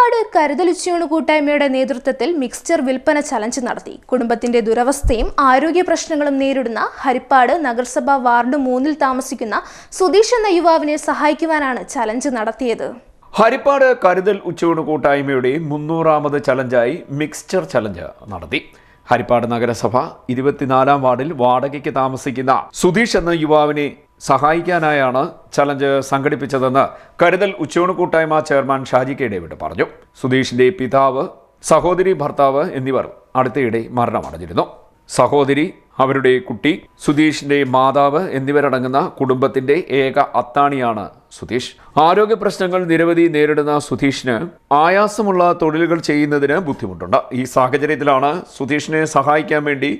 ഹരിപ്പാട് കരുതൽ ഉച്ചയൂണ് കൂട്ടായ്മയുടെ നേതൃത്വത്തിൽ മിക്സ്ചർ വിൽപ്പന ചലഞ്ച് നടത്തി. കുടുംബത്തിന്റെ ദുരവസ്ഥയും ആരോഗ്യ പ്രശ്നങ്ങളും നേരിടുന്ന ഹരിപ്പാട് നഗരസഭ വാർഡ് 3-ൽ താമസിക്കുന്ന സുധീഷ് എന്ന യുവാവിനെ സഹായിക്കുവാനാണ് ചലഞ്ച് നടത്തിയത്. ഹരിപ്പാട് കരുതൽ ഉച്ചയൂണ് കൂട്ടായ്മയുടെ 300ാമത് ചലഞ്ചായി മിക്സ്ചർ ചലഞ്ച് നടത്തി. ഹരിപ്പാട് നഗരസഭ 24-ാം വാർഡിൽ വാടകയ്ക്ക് താമസിക്കുന്ന സുധീഷ് എന്ന യുവാവിനെ സഹായിക്കാനായാണ് ചലഞ്ച് സംഘടിപ്പിച്ചതെന്ന് കരുതൽ ഉച്ചയൂണ് കൂട്ടായ്മ ചെയർമാൻ ഷാജി കെ ഡേവിഡ് പറഞ്ഞു. സുധീഷിന്റെ പിതാവ്, സഹോദരി, ഭർത്താവ് എന്നിവർ അടുത്തിടെ മരണമടഞ്ഞിരുന്നു. സഹോദരി, അവരുടെ കുട്ടി, സുധീഷിന്റെ മാതാവ് എന്നിവരടങ്ങുന്ന കുടുംബത്തിന്റെ ഏക അത്താണിയാണ് സുധീഷ്. ആരോഗ്യ പ്രശ്നങ്ങൾ നിരവധി നേരിടുന്ന സുധീഷിന് ആയാസമുള്ള തൊഴിലുകൾ ചെയ്യുന്നതിന് ബുദ്ധിമുട്ടുണ്ട്. ഈ സാഹചര്യത്തിലാണ് സുധീഷിനെ സഹായിക്കാൻ വേണ്ടി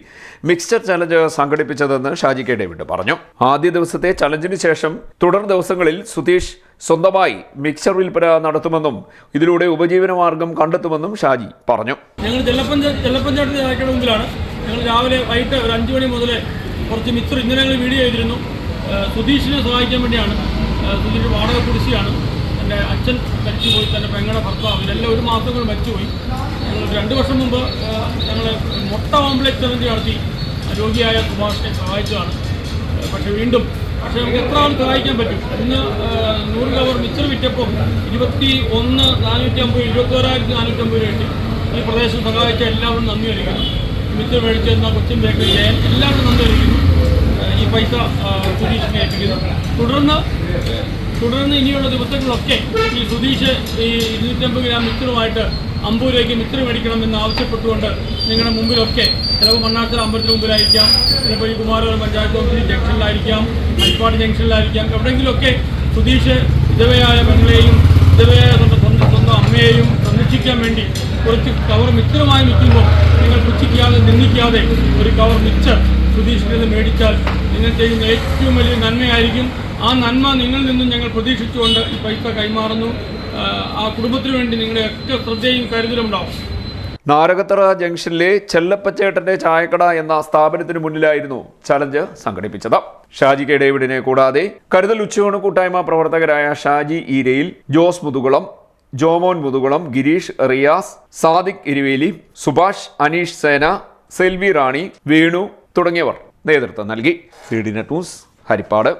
മിക്സ്ചർ ചലഞ്ച് സംഘടിപ്പിച്ചതെന്ന് ഷാജി കെ ഡേവിഡ് പറഞ്ഞു. ആദ്യ ദിവസത്തെ ചലഞ്ചിന് ശേഷം തുടർ ദിവസങ്ങളിൽ സുധീഷ് സ്വന്തമായി മിക്സ്ചർ വിൽപ്പന നടത്തുമെന്നും ഇതിലൂടെ ഉപജീവനമാർഗം കണ്ടെത്തുമെന്നും ഷാജി പറഞ്ഞു. ഞങ്ങൾ രാവിലെ വൈകിട്ട് ഒരു 5 മണി മുതൽ കുറച്ച് മിക്സർ ഇന്നലെ ഞങ്ങൾ വീഡിയോ ചെയ്തിരുന്നു. സുധീഷിനെ സഹായിക്കാൻ വേണ്ടിയാണ്. സുധീഷ് വാടക കുടിശ്ശിയാണ്. എൻ്റെ അച്ഛൻ മരിച്ചുപോയി, എൻ്റെ പെങ്ങളുടെ ഭർത്താവ്, ഇതെല്ലാം ഒരു മാസം കൊണ്ട് മരിച്ചുപോയി. ഞങ്ങൾ 2 വർഷം മുമ്പ് ഞങ്ങൾ മുട്ട ഓംപ്ലേറ്റ് ചലഞ്ച് നടത്തി രോഗിയായ സുഭാഷിനെ സഹായിച്ചതാണ്. പക്ഷേ നമുക്ക് എത്ര ആൾ സഹായിക്കാൻ പറ്റും? ഇന്ന് 100 കവർ മിക്സർ വിറ്റപ്പോൾ 21,450 21,450 കിട്ടി. ഈ പ്രദേശം സഹായിച്ച എല്ലാവരും നന്ദി അറിയിക്കുന്നു. മിക്സർ മേടിച്ചെന്ന കൊച്ചിൻ ബേക്കറി ചെയ്യാൻ എല്ലാവരും നന്ദി അറിയിക്കുന്നു. ഈ പൈസ സുധീഷിനെ ഏൽപ്പിക്കുന്നു. തുടർന്ന് ഇനിയുള്ള ദിവസങ്ങളിലൊക്കെ ഈ സുധീഷ് ഈ 250 ഗ്രാം മിക്സറുമായിട്ട് 50 രൂപയ്ക്ക് മിക്സർ മേടിക്കണമെന്ന് ആവശ്യപ്പെട്ടുകൊണ്ട് നിങ്ങളുടെ മുമ്പിലൊക്കെ, ചിലപ്പോൾ മണ്ണാച്ചൽ അമ്പലത്തിന് മുമ്പിലായിരിക്കാം, ചിലപ്പോൾ ഈ കുമാരപുരം പഞ്ചായത്ത് ഓഫീസ് ജംഗ്ഷനിലായിരിക്കാം, ഹരിപ്പാട് ജംഗ്ഷനിലായിരിക്കാം, എവിടെയെങ്കിലുമൊക്കെ സുധീഷ് വിധവയായ പെങ്ങളെയും വിധവയായ സ്വന്തം അമ്മയെയും സംരക്ഷിക്കാൻ വേണ്ടി കുറച്ച് കവർ മിക്സറുമായി നിൽക്കുമ്പോൾ നിങ്ങൾ പുച്ഛിക്കാതെ നിന്ദിക്കാതെ ഒരു കവർ മിക്സർ സുധീഷിൽ നിന്ന് മേടിച്ചാൽ നിങ്ങൾ ചെയ്യുന്ന ഏറ്റവും വലിയ നന്മയായിരിക്കും. ആ നന്മ നിങ്ങളിൽ നിന്നും ഞങ്ങൾ പ്രതീക്ഷിച്ചുകൊണ്ട് ഈ പൈസ കൈമാറുന്നു. ആ കുടുംബത്തിന് വേണ്ടി നിങ്ങളുടെ ഒക്കെ ശ്രദ്ധയും കരുതലും ഉണ്ടാവും. നാരകത്തറ ജംഗ്ഷനിലെ ചെല്ലപ്പച്ചേട്ടന്റെ ചായക്കട എന്ന സ്ഥാപനത്തിന് മുന്നിലായിരുന്നു ചലഞ്ച് സംഘടിപ്പിച്ചത്. ഷാജി കെ ഡേവിഡിനെ കൂടാതെ കരുതൽ ഉച്ചയൂണ് കൂട്ടായ്മ പ്രവർത്തകരായ ഷാജി ഈരയിൽ, ജോസ് മുതുകുളം, ജോമോൻ മുതുകുളം, ഗിരീഷ്, റിയാസ്, സാദിഖ് ഇരുവേലി, സുഭാഷ്, അനീഷ് സേന, സെൽവി റാണി, വേണു തുടങ്ങിയവർ നേതൃത്വം നൽകി. CDNet news, Harippad.